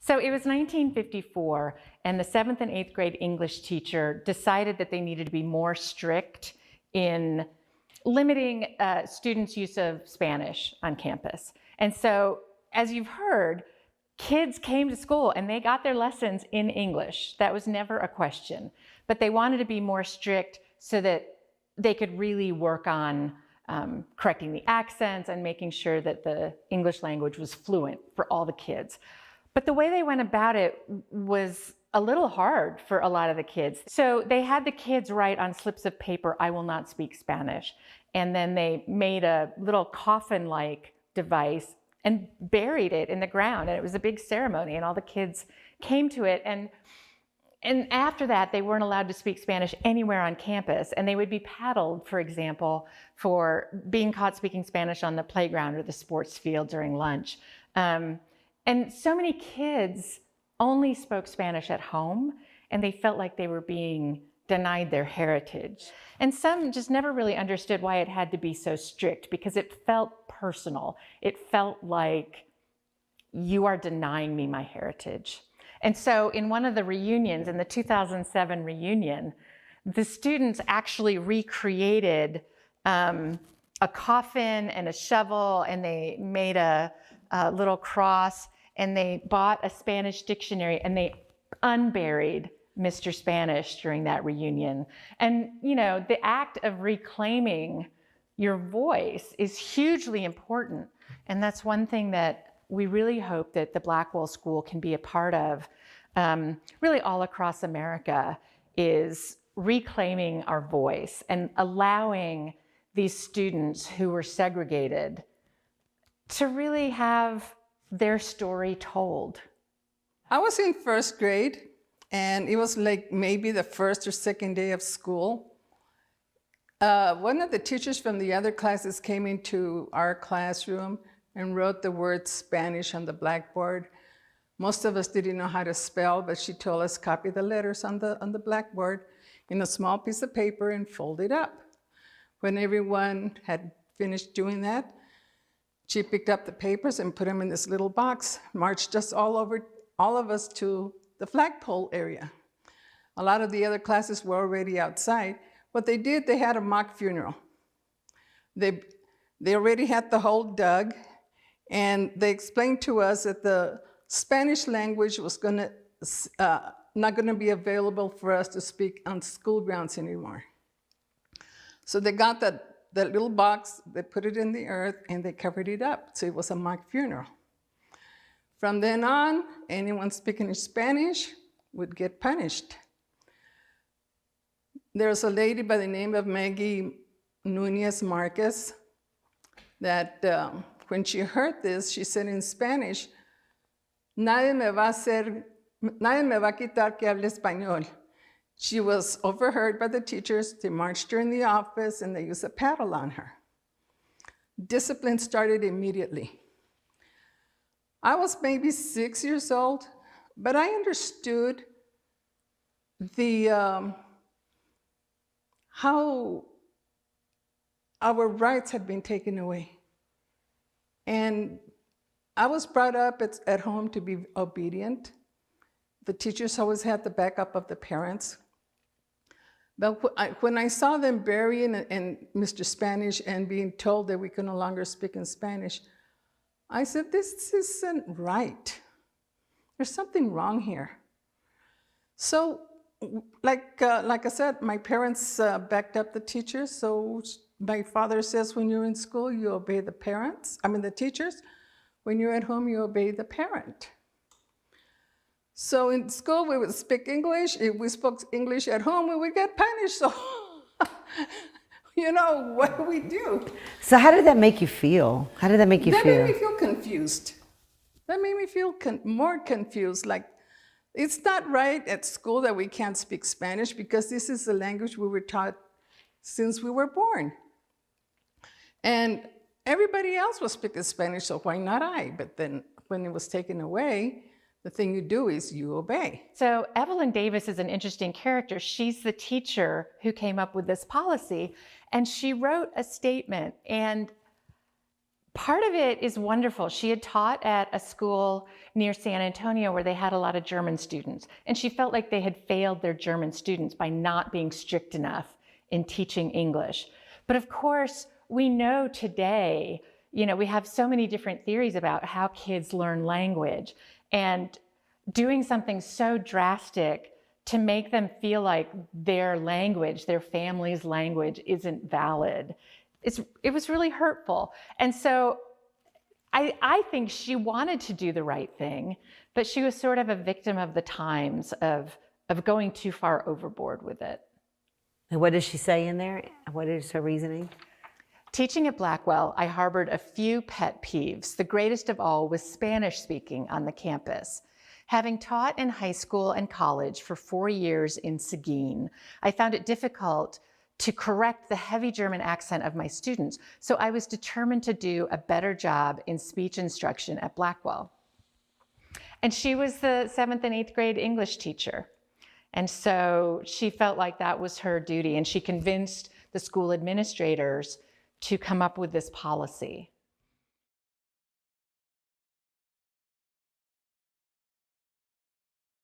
So it was 1954, and the 7th and 8th grade English teacher decided that they needed to be more strict in limiting students' use of Spanish on campus. And so, as you've heard, kids came to school and they got their lessons in English. That was never a question. But they wanted to be more strict so that they could really work on correcting the accents and making sure that the English language was fluent for all the kids. But the way they went about it was a little hard for a lot of the kids. So they had the kids write on slips of paper, "I will not speak Spanish." And then they made a little coffin-like device and buried it in the ground. And it was a big ceremony, and all the kids came to it. And after that, they weren't allowed to speak Spanish anywhere on campus. And they would be paddled, for example, for being caught speaking Spanish on the playground or the sports field during lunch. And so many kids only spoke Spanish at home, and they felt like they were being denied their heritage. And some just never really understood why it had to be so strict, because it felt personal. It felt like, you are denying me my heritage. And so in one of the reunions, in the 2007 reunion, the students actually recreated a coffin and a shovel, and they made a little cross, and they bought a Spanish dictionary, and they unburied Mr. Spanish during that reunion. And you know, the act of reclaiming your voice is hugely important. And that's one thing that we really hope that the Blackwell School can be a part of, really all across America, is reclaiming our voice and allowing these students who were segregated to really have their story told. I was in first grade, and it was like maybe the first or second day of school. One of the teachers from the other classes came into our classroom and wrote the word Spanish on the blackboard. Most of us didn't know how to spell, but she told us copy the letters on the blackboard in a small piece of paper and fold it up. When everyone had finished doing that, she picked up the papers and put them in this little box, marched us all of us to the flagpole area. A lot of the other classes were already outside. What they did, they had a mock funeral. They already had the hole dug, and they explained to us that the Spanish language was not gonna be available for us to speak on school grounds anymore. So they got that little box, they put it in the earth, and they covered it up. So it was a mock funeral. From then on, anyone speaking Spanish would get punished. There's a lady by the name of Maggie Nunez Marquez that when she heard this, she said in Spanish, nadie me va a quitar que hable español. She was overheard by the teachers. They marched her in the office, and they used a paddle on her. Discipline started immediately. I was maybe 6 years old, but I understood how our rights had been taken away. And I was brought up at home to be obedient. The teachers always had the backup of the parents. But when I saw them burying in Mr. Spanish and being told that we could no longer speak in Spanish, I said, this isn't right. There's something wrong here. So, like I said, my parents backed up the teachers. So my father says, when you're in school, you obey the teachers. When you're at home, you obey the parent. So in school, we would speak English. If we spoke English at home, we would get punished. So, you know, what do we do? So how did that make you feel? How did that make you feel? That made me feel confused. That made me feel more confused. Like, it's not right at school that we can't speak Spanish, because this is the language we were taught since we were born. And everybody else was speaking Spanish, so why not I? But then when it was taken away, the thing you do is you obey. So Evelyn Davis is an interesting character. She's the teacher who came up with this policy, and she wrote a statement. And Part of it is wonderful. She had taught at a school near San Antonio where they had a lot of German students, and she felt like they had failed their German students by not being strict enough in teaching English. But of course, we know today, we have so many different theories about how kids learn language, and doing something so drastic to make them feel like their language, their family's language, isn't valid, it was really hurtful. And so I think she wanted to do the right thing, but she was sort of a victim of the times of going too far overboard with it. And what does she say in there? What is her reasoning? Teaching at Blackwell, I harbored a few pet peeves. The greatest of all was Spanish speaking on the campus. Having taught in high school and college for 4 years in Seguin, I found it difficult to correct the heavy German accent of my students, so I was determined to do a better job in speech instruction at Blackwell. And she was the 7th and 8th grade English teacher. And so she felt like that was her duty, and she convinced the school administrators to come up with this policy.